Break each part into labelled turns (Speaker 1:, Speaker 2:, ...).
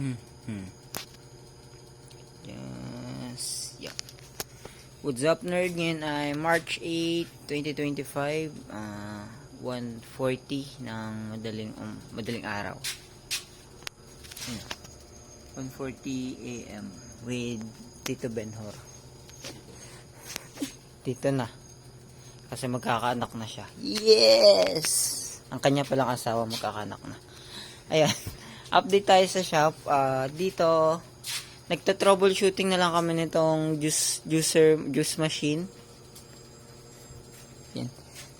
Speaker 1: Hmm. Yes. Yeah. What's up, nerd? Ngayon ay March 8, 2025. 1:40 ng madaling araw. 1:40 AM with Tito Benhor. Tito na. Kasi magkakaanak na siya. Yes! Ang kanya palang asawa magkakaanak na. Ayan. Update tayo sa shop. Dito, nagta-troubleshooting na lang kami nitong juice machine. Yan.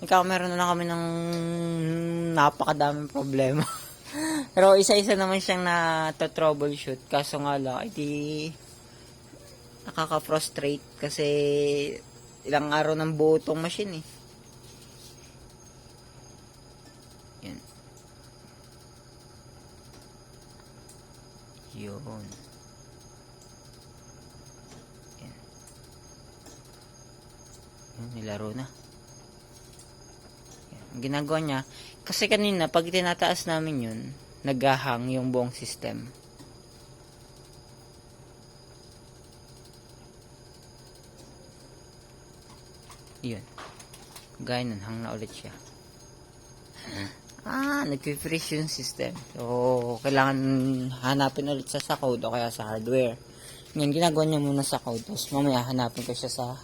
Speaker 1: Meron na lang kami ng napakadaming problema. Pero isa-isa naman siyang na-troubleshoot. Kaso nga lang, nakaka-frustrate kasi ilang araw ng buo tong machine eh. Yan. Yun. Yan. Yun, nilaro na. Yan. Ang ginagawa niya, kasi kanina, pag tinataas namin yun, naghahang yung buong system. Yun. Gaya nun, hang na ulit siya. Nag-freeze yung system. So, kailangan hanapin ulit sa code o kaya sa hardware. Yan, ginagawa niya muna sa code. Tapos mamaya hanapin ko siya sa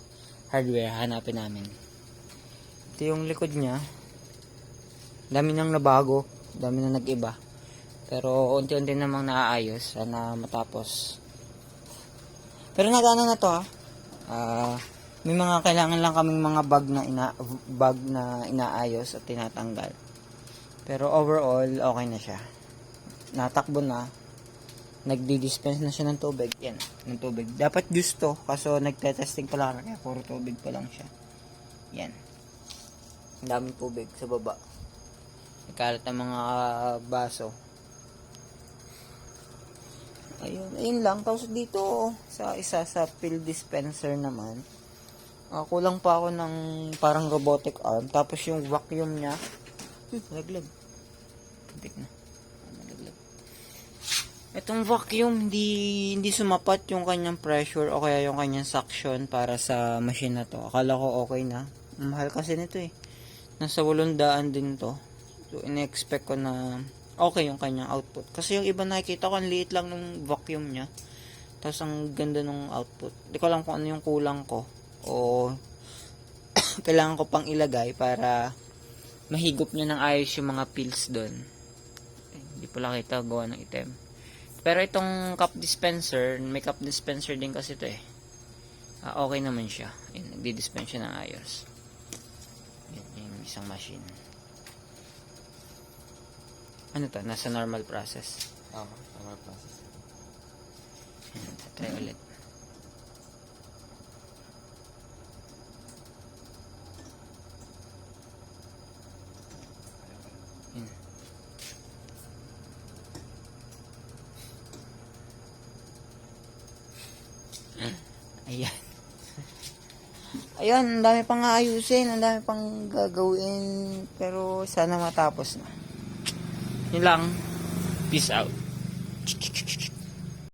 Speaker 1: hardware. Hanapin namin. Ito yung likod niya. Dami nang nabago. Dami nang nag-iba. Pero unti-unti namang naaayos. Sana matapos. Pero nag-ano na to may mga kailangan lang kaming mga bug na inaayos at tinatanggal. Pero overall, okay na siya. Natakbo na. Nagdi-dispense na siya ng tubig. Yan, ng tubig. Dapat juice to, kaso nagte-testing pa lang. Kaya puro tubig pa lang siya. Yan. Ang daming tubig sa baba. Nagkalat ang mga baso. Ayun lang. Tapos dito, sa fill dispenser naman, kulang pa ako ng parang robotic arm. Tapos yung vacuum niya, nalaglag. Putik na. Nalaglag. Itong vacuum, hindi sumapat yung kanyang pressure o kaya yung kanyang suction para sa machine na to. Akala ko okay na. Mahal kasi nito eh. Nasa 800 din to. So, in-expect ko na okay yung kanyang output. Kasi yung iba nakikita ko, ang liit lang ng vacuum niya. Tapos ang ganda ng output. Hindi ko alam kung ano yung kulang ko. O kailangan ko pang ilagay para mahigop niya ng ayos yung mga pills doon. Hindi pala kita gawa ng item. Pero itong cup dispenser, may cup dispenser din kasi ito eh. Okay naman siya. Nagdi-dispense siya ng ayos. Yan yung isang machine. Ano to? Nasa normal process.
Speaker 2: Normal process.
Speaker 1: Try ulit. Ayan. Ayan, ang dami pang aayusin, ang dami pang gagawin, pero sana matapos na. Yun lang. Peace out.